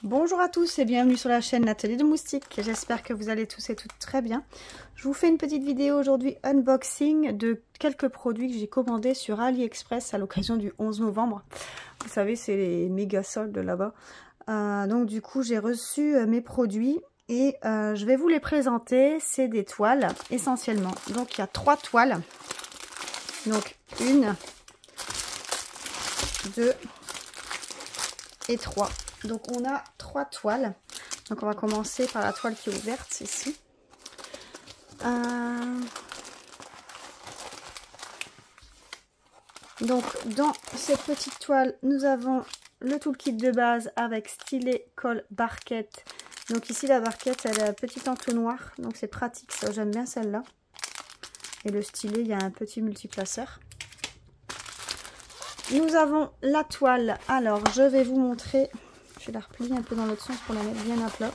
Bonjour à tous et bienvenue sur la chaîne L'Atelier de Moustique. J'espère que vous allez tous et toutes très bien. Je vous fais une petite vidéo aujourd'hui unboxing de quelques produits que j'ai commandés sur AliExpress à l'occasion du 11 novembre. Vous savez, c'est les méga soldes là-bas. Donc du coup, j'ai reçu mes produits et je vais vous les présenter. C'est des toiles essentiellement. Donc il y a 3 toiles. Donc 1, 2 et 3. Donc on a 3 toiles. Donc on va commencer par la toile qui est ouverte ici. Donc dans cette petite toile, nous avons le toolkit de base avec stylet, colle, barquette. Donc ici la barquette, elle a un petit entonnoir, donc c'est pratique, ça j'aime bien celle-là. Et le stylet, il y a un petit multiplaceur. Nous avons la toile. Alors je vais vous montrer. Je vais la replier un peu dans l'autre sens pour la mettre bien à plat.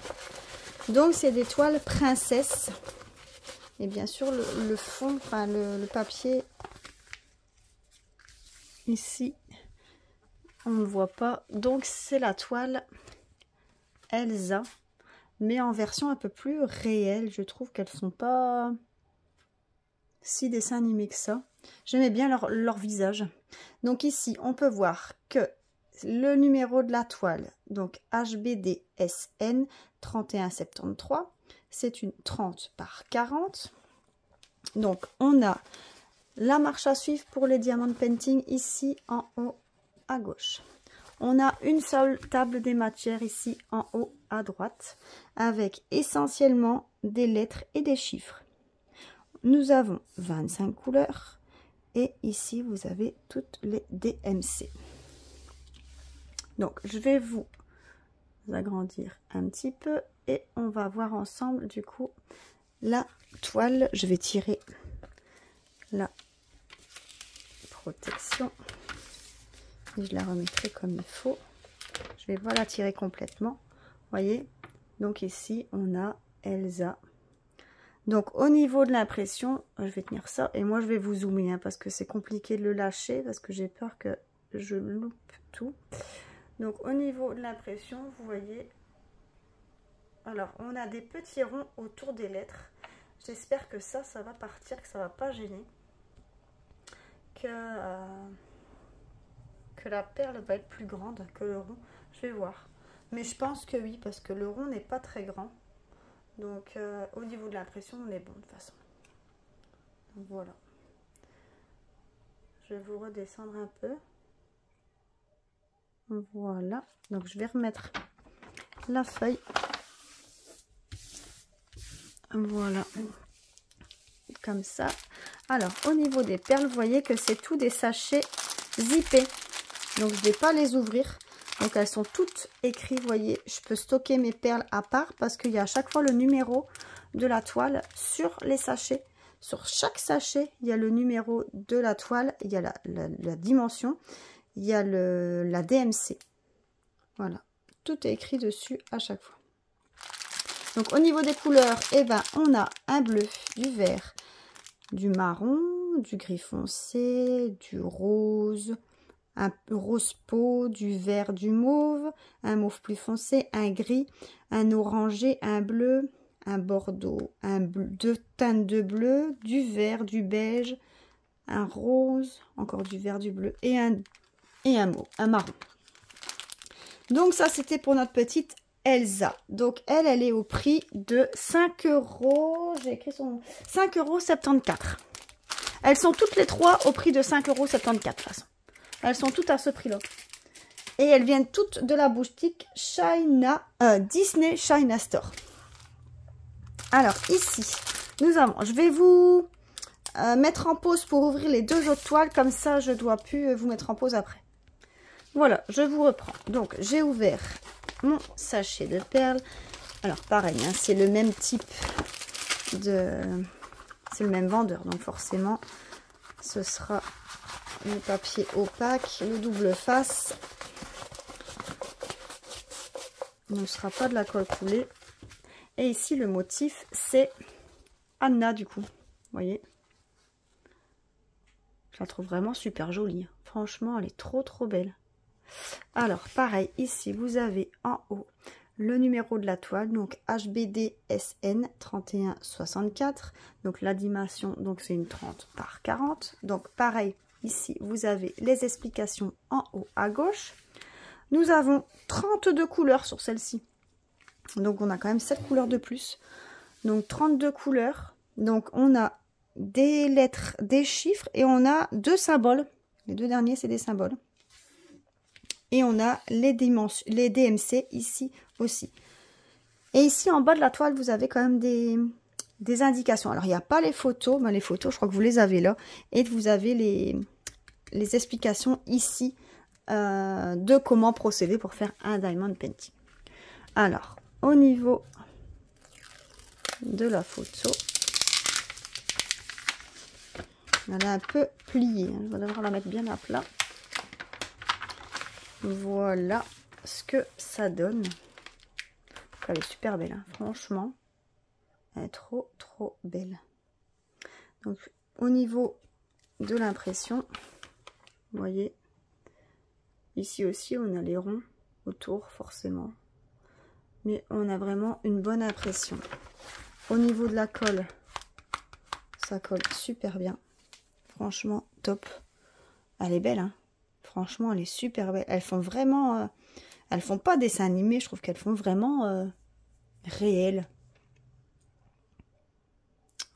Donc c'est des toiles princesse. Et bien sûr le fond, enfin le papier, ici, on ne le voit pas. Donc c'est la toile Elsa, mais en version un peu plus réelle. Je trouve qu'elles ne sont pas si dessins animés que ça. J'aimais bien leur visage. Donc ici, on peut voir que le numéro de la toile, donc HBDSN 3173, c'est une 30 par 40. Donc on a la marche à suivre pour les diamond painting ici en haut à gauche. On a une seule table des matières ici en haut à droite avec essentiellement des lettres et des chiffres. Nous avons 25 couleurs et ici vous avez toutes les DMC. Donc je vais vous agrandir un petit peu et on va voir ensemble du coup la toile. Je vais tirer la protection et je la remettrai comme il faut. Je vais voilà tirer complètement, voyez. Donc ici on a Elsa. Donc au niveau de l'impression, je vais tenir ça et moi je vais vous zoomer hein, parce que c'est compliqué de le lâcher parce que j'ai peur que je loupe tout. Donc au niveau de l'impression, vous voyez, alors on a des petits ronds autour des lettres. J'espère que ça va partir, que ça va pas gêner, que la perle va être plus grande que le rond. Je vais voir, mais je pense que oui parce que le rond n'est pas très grand. Donc au niveau de l'impression, on est bon de toute façon. Donc, voilà. Je vais vous redescendre un peu. Voilà, donc je vais remettre la feuille. Voilà, comme ça. Alors, au niveau des perles, vous voyez que c'est tout des sachets zippés. Donc, je ne vais pas les ouvrir. Donc, elles sont toutes écrites, vous voyez. Je peux stocker mes perles à part parce qu'il y a à chaque fois le numéro de la toile sur les sachets. Sur chaque sachet, il y a le numéro de la toile, il y a la dimension. Il y a la DMC. Voilà. Tout est écrit dessus à chaque fois. Donc au niveau des couleurs, eh ben, on a un bleu, du vert, du marron, du gris foncé, du rose, un rose peau, du vert, du mauve, un mauve plus foncé, un gris, un orangé, un bleu, un bordeaux, deux teintes de bleu, du vert, du beige, un rose, encore du vert, du bleu et un marron. Donc ça c'était pour notre petite Elsa. Donc elle est au prix de 5 €. J'ai écrit son 5,74 €. Elles sont toutes les 3 au prix de 5,74 € de toute façon. Elles sont toutes à ce prix-là. Et elles viennent toutes de la boutique Disney China Store. Alors ici, nous avons, je vais vous mettre en pause pour ouvrir les 2 autres toiles. Comme ça, je ne dois plus vous mettre en pause après. Voilà, je vous reprends. Donc, j'ai ouvert mon sachet de perles. Alors, pareil, hein, c'est le même type de... C'est le même vendeur. Donc, forcément, ce sera le papier opaque, le double face. Il ne sera pas de la colle coulée. Et ici, le motif, c'est Anna, du coup. Vous voyez? Je la trouve vraiment super jolie. Franchement, elle est trop belle. Alors, pareil, ici, vous avez en haut le numéro de la toile, donc HBDSN 3164. Donc, la dimension, donc c'est une 30 par 40. Donc, pareil, ici, vous avez les explications en haut à gauche. Nous avons 32 couleurs sur celle-ci. Donc, on a quand même 7 couleurs de plus. Donc, 32 couleurs. Donc, on a des lettres, des chiffres et on a 2 symboles. Les 2 derniers, c'est des symboles. Et on a les dimensions, les DMC ici aussi. Et ici, en bas de la toile, vous avez quand même des indications. Alors, il n'y a pas les photos, mais les photos, je crois que vous les avez là. Et vous avez les explications ici de comment procéder pour faire un diamond painting. Alors, au niveau de la photo, elle est un peu pliée. Je vais devoir la mettre bien à plat. Voilà ce que ça donne. Elle est super belle, hein. Franchement. Elle est trop belle. Donc, au niveau de l'impression, vous voyez, ici aussi, on a les ronds autour, forcément. Mais on a vraiment une bonne impression. Au niveau de la colle, ça colle super bien. Franchement, top. Elle est belle, hein. Franchement, elle est super belle. Elles font vraiment... elles font pas dessin animé, je trouve qu'elles font vraiment réel.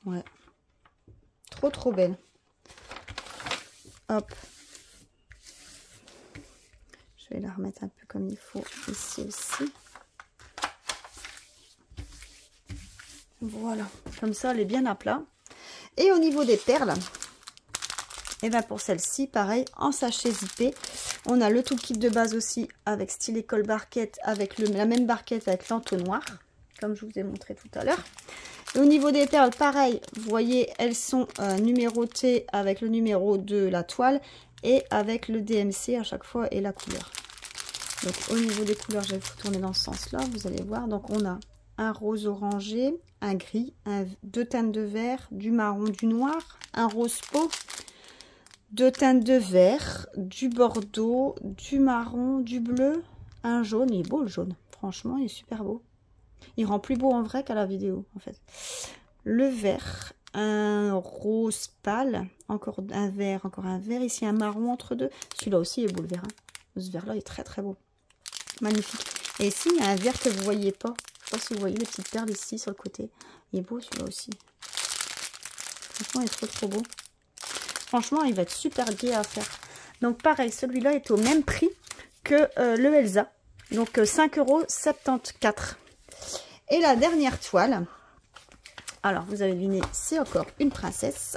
Ouais. Trop belle. Hop. Je vais la remettre un peu comme il faut ici aussi. Voilà. Comme ça, elle est bien à plat. Et au niveau des perles... Et bien pour celle-ci, pareil, en sachet zippé. On a le tout kit de base aussi avec stylet colle barquette, avec la même barquette avec l'entonnoir, comme je vous ai montré tout à l'heure. Et au niveau des perles, pareil, vous voyez, elles sont numérotées avec le numéro de la toile et avec le DMC à chaque fois et la couleur. Donc au niveau des couleurs, je vais vous tourner dans ce sens-là, vous allez voir. Donc on a un rose orangé, un gris, deux teintes de vert, du marron, du noir, un rose peau, 2 teintes de vert, du bordeaux, du marron, du bleu, un jaune. Il est beau le jaune, franchement il est super beau. Il rend plus beau en vrai qu'à la vidéo en fait. Le vert, un rose pâle, encore un vert, ici un marron entre deux. Celui-là aussi est beau le vert, hein. Ce vert là est très beau, magnifique. Et ici il y a un vert que vous voyez pas. Je sais pas si vous voyez les petites perles ici sur le côté. Il est beau celui-là aussi. Franchement il est trop beau. Franchement, il va être super gai à faire. Donc, pareil, celui-là est au même prix que le Elsa. Donc, 5,74 €. Et la dernière toile. Alors, vous avez deviné, c'est encore une princesse.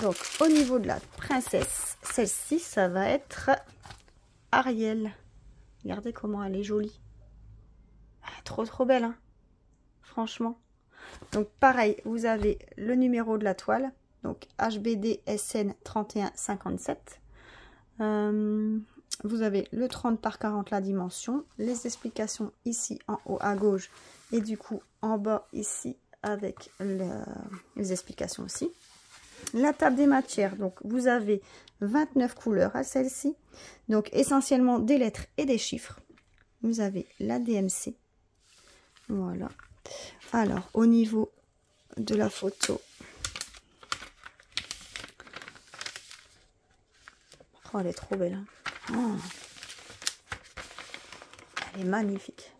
Donc, au niveau de la princesse, celle-ci, ça va être Ariel. Regardez comment elle est jolie. Elle est trop belle, hein. Franchement. Donc, pareil, vous avez le numéro de la toile. Donc HBDSN 3157. Vous avez le 30 par 40 la dimension. Les explications ici en haut à gauche. Et du coup en bas ici avec les explications aussi. La table des matières. Donc vous avez 29 couleurs à celle-ci. Donc essentiellement des lettres et des chiffres. Vous avez la DMC. Voilà. Alors au niveau de la photo. Oh, elle est trop belle. Hein. Oh. Elle est magnifique.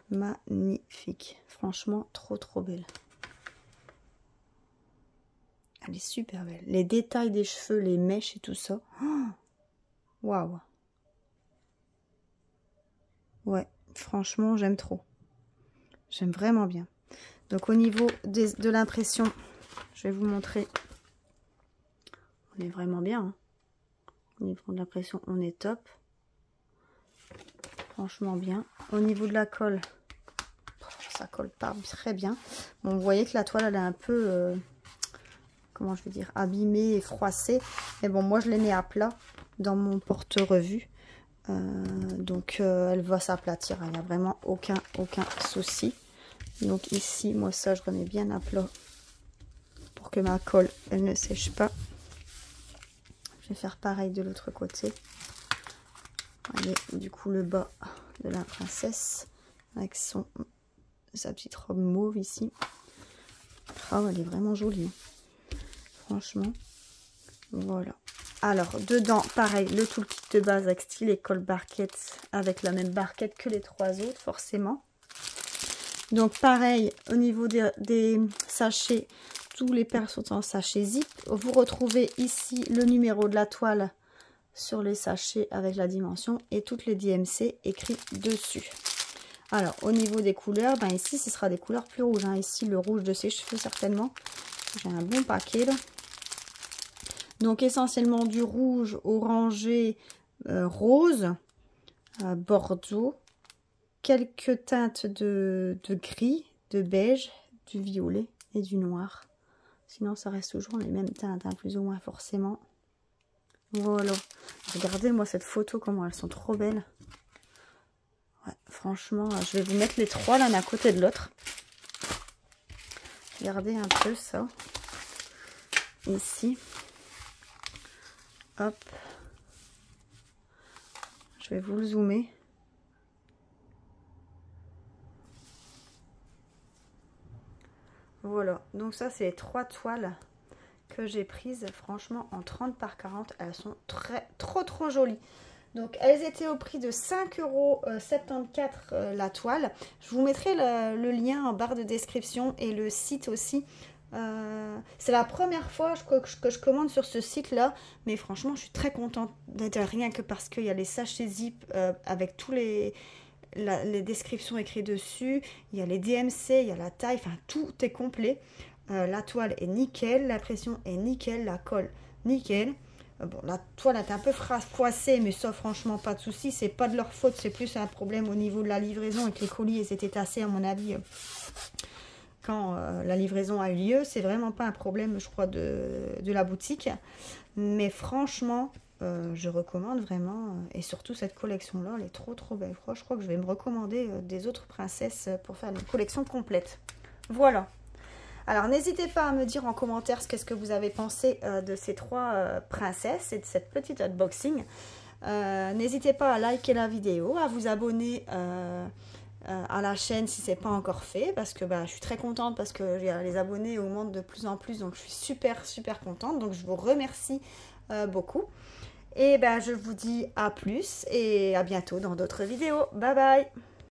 Magnifique. Franchement, trop belle. Elle est super belle. Les détails des cheveux, les mèches et tout ça. Waouh. Ouais, franchement, j'aime trop. J'aime vraiment bien. Donc, au niveau de l'impression, je vais vous montrer. On est vraiment bien. Hein. Au niveau de l'impression, on est top. Franchement bien. Au niveau de la colle, ça colle pas très bien. Bon, vous voyez que la toile, elle est un peu, comment je vais dire, abîmée et froissée. Mais bon, moi, je l'ai mis à plat dans mon porte-revue. Donc, elle va s'aplatir. Il n'y a vraiment aucun souci. Donc, ici, moi, ça, je remets bien à plat pour que ma colle, elle ne sèche pas. Je vais faire pareil de l'autre côté. Voyez, du coup, le bas de la princesse avec sa petite robe mauve ici. Oh, elle est vraiment jolie. Franchement. Voilà. Alors, dedans, pareil, le toolkit de base avec stylet, colle, barquette, avec la même barquette que les 3 autres, forcément. Donc, pareil, au niveau des sachets, tous les perles sont en sachet zip. Vous retrouvez ici le numéro de la toile sur les sachets avec la dimension et toutes les DMC écrits dessus. Alors, au niveau des couleurs, ben ici, ce sera des couleurs plus rouges. Hein. Ici, le rouge de ses cheveux, certainement. J'ai un bon paquet, là. Donc, essentiellement du rouge, orangé, rose, bordeaux, quelques teintes de gris, de beige, du violet et du noir. Sinon, ça reste toujours les mêmes teintes, hein, plus ou moins forcément. Voilà. Regardez-moi cette photo, comment elles sont trop belles. Ouais, franchement, je vais vous mettre les 3 l'un à côté de l'autre. Regardez un peu ça. Ici. Hop. Je vais vous le zoomer. Voilà. Donc ça, c'est les 3 toiles que j'ai prises. Franchement, en 30 par 40. Elles sont trop jolies. Donc, elles étaient au prix de 5,74 € la toile. Je vous mettrai le lien en barre de description et le site aussi. C'est la première fois que je commande sur ce site-là. Mais franchement, je suis très contente d'être rien que parce qu'il y a les sachets zip avec tous les descriptions écrites dessus. Il y a les DMC, il y a la taille. Enfin, tout est complet. La toile est nickel. La pression est nickel. La colle, nickel. Bon, la toile est un peu froissée, mais ça, franchement, pas de souci. C'est pas de leur faute, c'est plus un problème au niveau de la livraison et que les colis ils étaient tassés, à mon avis, quand la livraison a eu lieu. C'est vraiment pas un problème, je crois, de la boutique. Mais franchement, je recommande vraiment. Et surtout, cette collection-là, elle est trop belle. Je crois que je vais me recommander des autres princesses pour faire une collection complète. Voilà. Alors, n'hésitez pas à me dire en commentaire ce que vous avez pensé de ces 3 princesses et de cette petite unboxing. N'hésitez pas à liker la vidéo, à vous abonner à la chaîne si ce n'est pas encore fait. Parce que je suis très contente parce que les abonnés augmentent de plus en plus. Donc, je suis super contente. Donc, je vous remercie beaucoup. Et je vous dis à plus et à bientôt dans d'autres vidéos. Bye bye!